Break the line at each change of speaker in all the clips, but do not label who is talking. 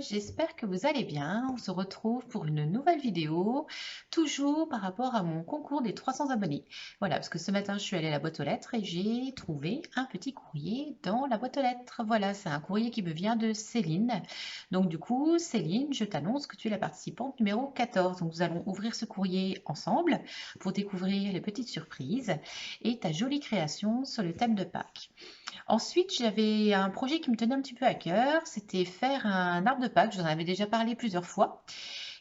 j'espère que vous allez bien. On se retrouve pour une nouvelle vidéo, toujours par rapport à mon concours des 300 abonnés. Voilà, parce que ce matin, je suis allée à la boîte aux lettres et j'ai trouvé un petit courrier dans la boîte aux lettres. Voilà, c'est un courrier qui me vient de Céline. Donc du coup, Céline, je t'annonce que tu es la participante numéro 14. Donc nous allons ouvrir ce courrier ensemble pour découvrir les petites surprises et ta jolie création sur le thème de Pâques. Ensuite, j'avais un projet qui me tenait un petit peu à cœur, c'était faire un arbre de Pâques. Je vous en avais déjà parlé plusieurs fois.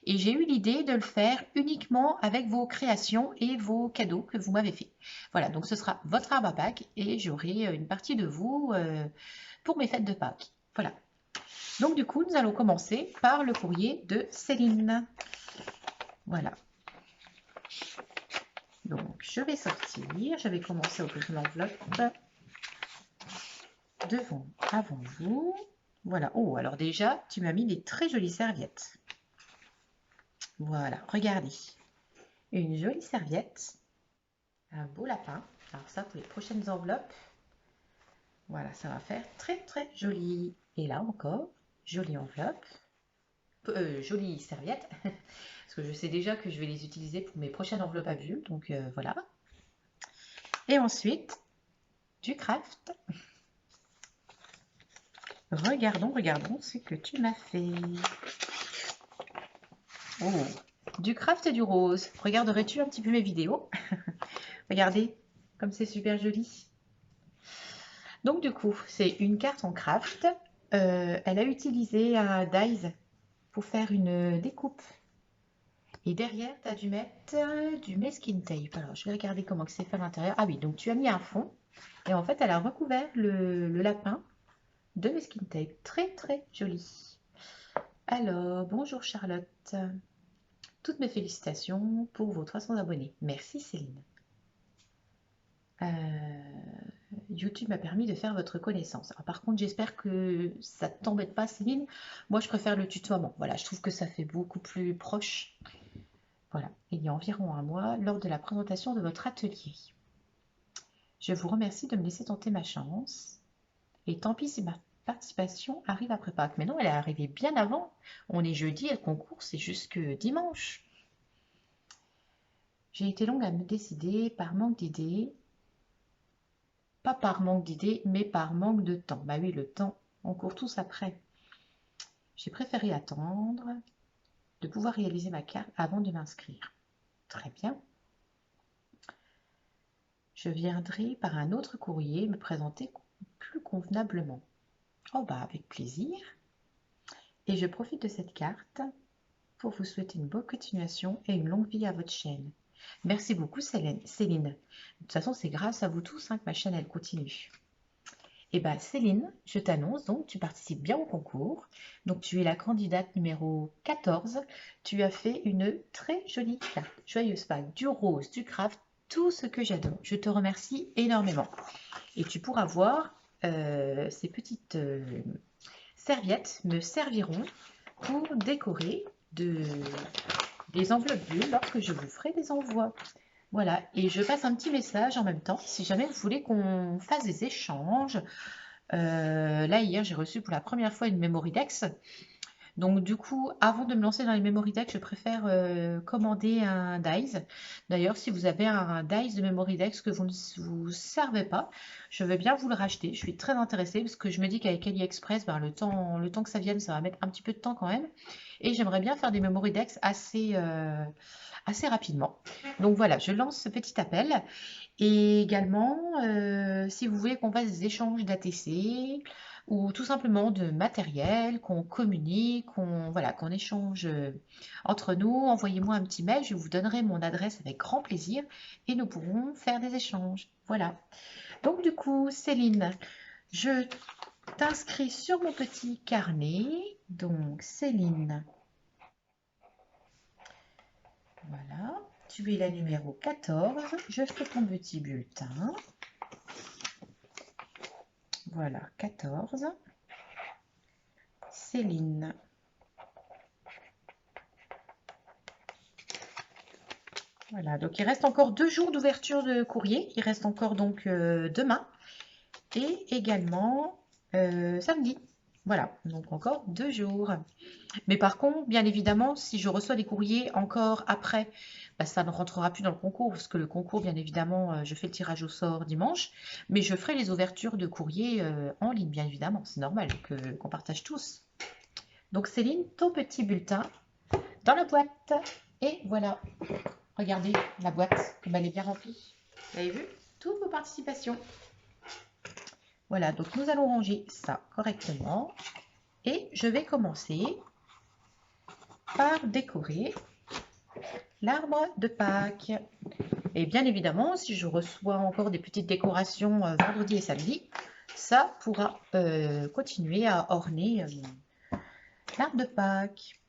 Et j'ai eu l'idée de le faire uniquement avec vos créations et vos cadeaux que vous m'avez fait. Voilà, donc ce sera votre arbre à Pâques et j'aurai une partie de vous pour mes fêtes de Pâques. Voilà. Donc du coup, nous allons commencer par le courrier de Céline. Voilà. Donc, je vais sortir. Je vais commencer à ouvrir l'enveloppe avant vous. Voilà. Oh, alors déjà, tu m'as mis des très jolies serviettes. Voilà, regardez. Une jolie serviette. Un beau lapin. Alors ça, pour les prochaines enveloppes. Voilà, ça va faire très très joli. Et là encore, jolie enveloppe. Jolie serviette. Parce que je sais déjà que je vais les utiliser pour mes prochaines enveloppes à bulles. Donc voilà. Et ensuite, du craft. Regardons ce que tu m'as fait. Oh, du craft et du rose. Regarderais-tu un petit peu mes vidéos? Regardez, comme c'est super joli. Donc du coup, c'est une carte en craft. Elle a utilisé un dies pour faire une découpe. Et derrière, tu as dû mettre du masking tape. Alors, je vais regarder comment c'est fait à l'intérieur. Ah oui, donc tu as mis un fond. Et en fait, elle a recouvert le lapin de masking tape. Très, très joli. Alors, bonjour Charlotte. Toutes mes félicitations pour vos 300 abonnés. Merci Céline. YouTube m'a permis de faire votre connaissance. Alors, par contre, j'espère que ça ne t'embête pas Céline. Moi, je préfère le tutoiement. Voilà, je trouve que ça fait beaucoup plus proche. Voilà, il y a environ un mois, lors de la présentation de votre atelier. Je vous remercie de me laisser tenter ma chance. Et tant pis si ma participation arrive après Pâques. Mais non, elle est arrivée bien avant. On est jeudi et le concours, c'est jusque dimanche. J'ai été longue à me décider par manque d'idées. Pas par manque d'idées, mais par manque de temps. Bah oui, le temps, on court tous après. J'ai préféré attendre de pouvoir réaliser ma carte avant de m'inscrire. Très bien. Je viendrai par un autre courrier me présenter plus convenablement. Oh bah avec plaisir. Et je profite de cette carte pour vous souhaiter une bonne continuation et une longue vie à votre chaîne. Merci beaucoup Céline. De toute façon, c'est grâce à vous tous que ma chaîne elle continue. Et bien Céline, je t'annonce donc tu participes bien au concours. Donc tu es la candidate numéro 14. Tu as fait une très jolie carte. Joyeuse Pâques, du rose, du craft, tout ce que j'adore. Je te remercie énormément. Et tu pourras voir ces petites serviettes me serviront pour décorer des enveloppes bulles lorsque je vous ferai des envois. Voilà, et je passe un petit message en même temps, si jamais vous voulez qu'on fasse des échanges. Là, hier, j'ai reçu pour la première fois une Memoridex. Donc, du coup, avant de me lancer dans les Memoridex, je préfère commander un dies. D'ailleurs, si vous avez un dies de Memoridex que vous ne vous servez pas, je veux bien vous le racheter. Je suis très intéressée parce que je me dis qu'avec AliExpress, ben, le temps que ça vienne, ça va mettre un petit peu de temps quand même. Et j'aimerais bien faire des Memoridex assez rapidement. Donc voilà, je lance ce petit appel. Et également, si vous voulez qu'on fasse des échanges d'ATC ou tout simplement de matériel, qu'on communique, qu'on échange entre nous, envoyez-moi un petit mail, je vous donnerai mon adresse avec grand plaisir et nous pourrons faire des échanges. Voilà. Donc du coup, Céline, je t'inscris sur mon petit carnet. Donc Céline, voilà. Tu es la numéro 14. Je fais ton petit bulletin. Voilà, 14. Céline. Voilà, donc il reste encore 2 jours d'ouverture de courrier. Il reste encore donc demain et également samedi. Voilà, donc encore 2 jours. Mais par contre, bien évidemment, si je reçois des courriers encore après, bah, ça ne rentrera plus dans le concours, parce que le concours, bien évidemment, je fais le tirage au sort dimanche, mais je ferai les ouvertures de courriers en ligne, bien évidemment. C'est normal qu'on partage tous. Donc Céline, ton petit bulletin dans la boîte. Et voilà, regardez la boîte, comme elle est bien remplie. Vous avez vu? Toutes vos participations. Voilà, donc nous allons ranger ça correctement. Et je vais commencer par décorer l'arbre de Pâques. Et bien évidemment, si je reçois encore des petites décorations vendredi et samedi, ça pourra continuer à orner l'arbre de Pâques.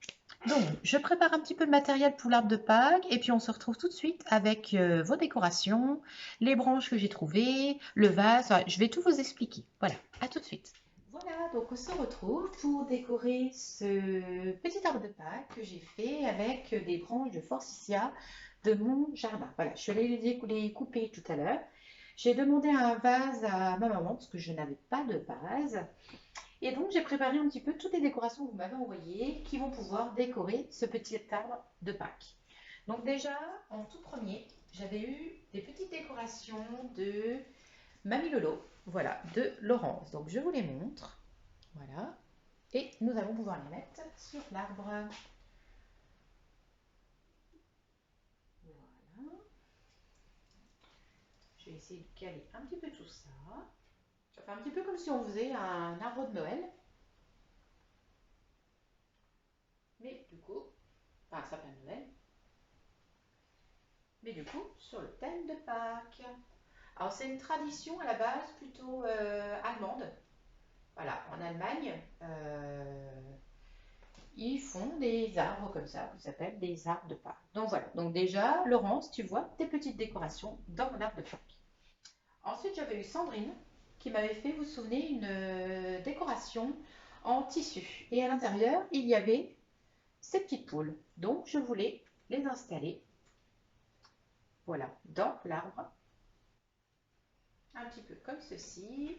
Donc, je prépare un petit peu le matériel pour l'arbre de Pâques et puis on se retrouve tout de suite avec vos décorations, les branches que j'ai trouvées, le vase. Enfin, je vais tout vous expliquer. Voilà, à tout de suite. Voilà, donc on se retrouve pour décorer ce petit arbre de Pâques que j'ai fait avec des branches de forsythia de mon jardin. Voilà, je suis allée les couper tout à l'heure. J'ai demandé un vase à ma maman parce que je n'avais pas de vase. Et donc, j'ai préparé un petit peu toutes les décorations que vous m'avez envoyées qui vont pouvoir décorer ce petit arbre de Pâques. Donc déjà, en tout premier, j'avais eu des petites décorations de Mamie Lolo, voilà, de Laurence. Donc, je vous les montre. Voilà. Et nous allons pouvoir les mettre sur l'arbre. Voilà. Je vais essayer de caler un petit peu tout ça. Ça fait un petit peu comme si on faisait un arbre de Noël. Mais du coup, enfin un sapin de Noël. Mais du coup, sur le thème de Pâques. Alors c'est une tradition à la base plutôt allemande. Voilà, en Allemagne, ils font des arbres comme ça, qui s'appellent des arbres de Pâques. Donc voilà, donc déjà, Laurence, tu vois tes petites décorations dans mon arbre de Pâques. Ensuite, j'avais eu Sandrine qui m'avait fait, vous vous souvenez, une décoration en tissu. Et à l'intérieur, il y avait ces petites poules. Donc, je voulais les installer, voilà, dans l'arbre. Un petit peu comme ceci.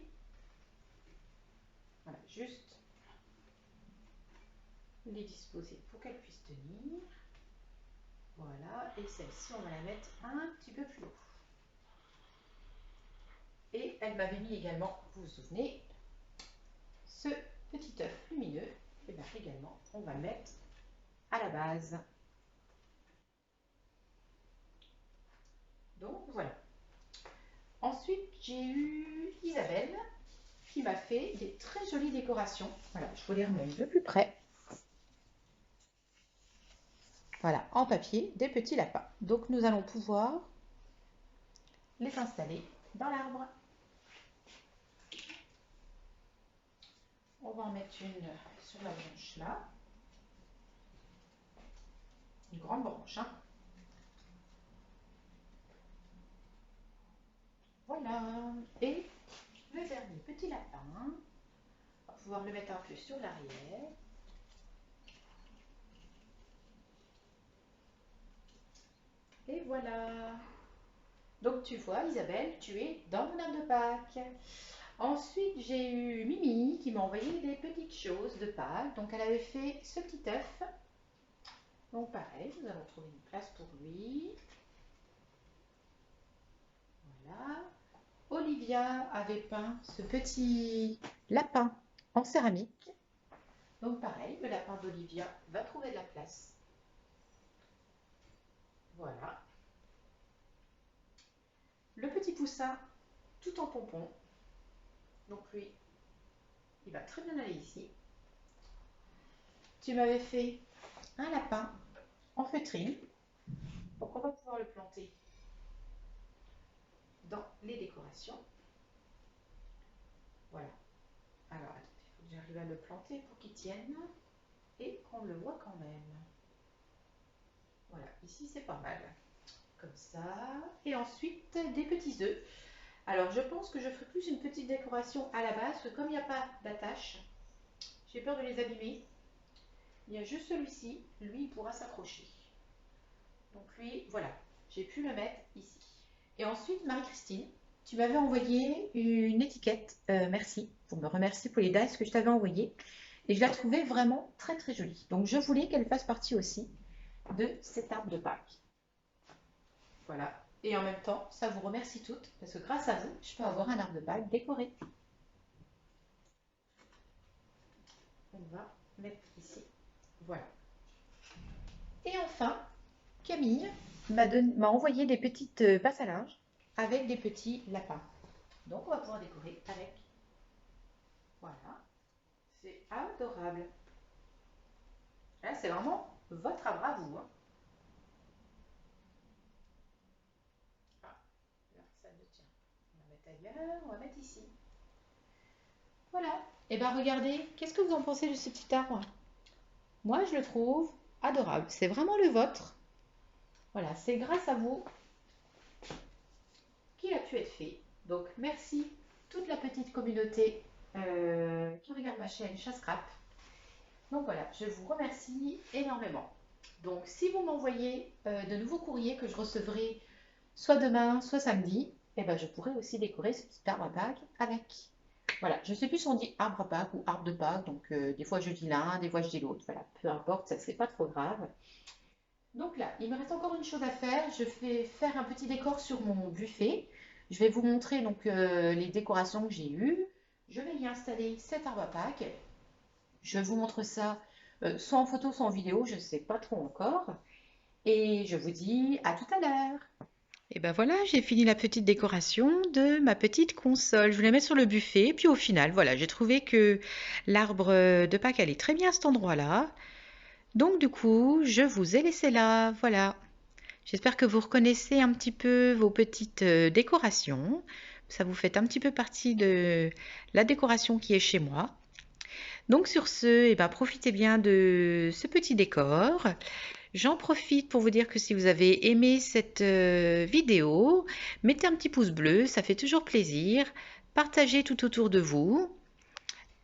Voilà, juste les disposer pour qu'elles puissent tenir. Voilà, et celle-ci, on va la mettre un petit peu plus haut. Et elle m'avait mis également, vous vous souvenez, ce petit œuf lumineux. Et bien également, on va le mettre à la base. Donc voilà. Ensuite, j'ai eu Isabelle qui m'a fait des très jolies décorations. Voilà, je vous les remonte de plus près. Voilà, en papier, des petits lapins. Donc nous allons pouvoir les installer dans l'arbre. On va en mettre une sur la branche là. Une grande branche. Hein. Voilà. Et le dernier petit lapin. On va pouvoir le mettre un peu sur l'arrière. Et voilà. Donc tu vois, Isabelle, tu es dans mon arbre de Pâques. Ensuite, j'ai eu Mimi qui m'a envoyé des petites choses de Pâques. Donc elle avait fait ce petit œuf. Donc pareil, nous allons trouver une place pour lui. Voilà. Olivia avait peint ce petit lapin en céramique. Donc pareil, le lapin d'Olivia va trouver de la place. Voilà. Le petit poussin tout en pompon. Donc lui, il va très bien aller ici. Tu m'avais fait un lapin en feutrine. Donc on va pouvoir le planter dans les décorations. Voilà. Alors attendez, il faut que j'arrive à le planter pour qu'il tienne et qu'on le voit quand même. Voilà, ici c'est pas mal. Comme ça. Et ensuite des petits œufs. Alors je pense que je ferai plus une petite décoration à la base, parce que comme il n'y a pas d'attache, j'ai peur de les abîmer. Il y a juste celui-ci, lui il pourra s'accrocher. Donc lui, voilà, j'ai pu le mettre ici. Et ensuite Marie-Christine, tu m'avais envoyé une étiquette. Merci pour me remercier pour les dates que je t'avais envoyées. Et je la trouvais vraiment très très jolie. Donc je voulais qu'elle fasse partie aussi de cet arbre de Pâques. Voilà. Et en même temps, ça vous remercie toutes parce que grâce à vous, je peux avoir un arbre de Pâques décoré. On va mettre ici. Voilà. Et enfin, Camille m'a envoyé des petites passes à linge avec des petits lapins. Donc on va pouvoir décorer avec. Voilà. C'est adorable. Là, c'est vraiment votre arbre à vous. Hein. Ah, là, ça ne tient. On va mettre ailleurs, on va mettre ici. Voilà. Et bien regardez, qu'est-ce que vous en pensez de ce petit arbre? Moi, je le trouve adorable. C'est vraiment le vôtre. Voilà, c'est grâce à vous qu'il a pu être fait. Donc, merci toute la petite communauté qui regarde ma chaîne Chasse-Crap. Donc voilà, je vous remercie énormément. Donc, si vous m'envoyez de nouveaux courriers que je recevrai soit demain, soit samedi, eh ben, je pourrai aussi décorer ce petit arbre à Pâques avec. Voilà, je ne sais plus si on dit arbre à Pâques ou arbre de Pâques, donc des fois je dis l'un, des fois je dis l'autre. Voilà, peu importe, ça c'est pas trop grave. Donc là, il me reste encore une chose à faire. Je vais faire un petit décor sur mon buffet. Je vais vous montrer donc les décorations que j'ai eues. Je vais y installer cet arbre à Pâques. Je vous montre ça soit en photo, soit en vidéo, je ne sais pas trop encore. Et je vous dis à tout à l'heure. Et ben voilà, j'ai fini la petite décoration de ma petite console. Je voulais mettre sur le buffet, puis au final, voilà, j'ai trouvé que l'arbre de Pâques allait très bien à cet endroit-là. Donc du coup, je vous ai laissé là, voilà. J'espère que vous reconnaissez un petit peu vos petites décorations. Ça vous fait un petit peu partie de la décoration qui est chez moi. Donc sur ce, eh ben, profitez bien de ce petit décor. J'en profite pour vous dire que si vous avez aimé cette vidéo, mettez un petit pouce bleu, ça fait toujours plaisir. Partagez tout autour de vous.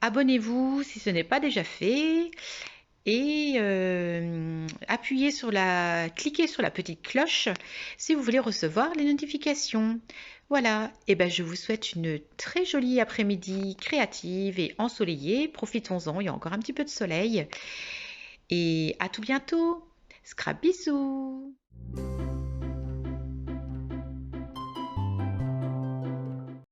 Abonnez-vous si ce n'est pas déjà fait. Et cliquez sur la petite cloche si vous voulez recevoir les notifications. Voilà, et ben je vous souhaite une très jolie après-midi créative et ensoleillée. Profitons-en, il y a encore un petit peu de soleil. Et à tout bientôt. Scrap bisous.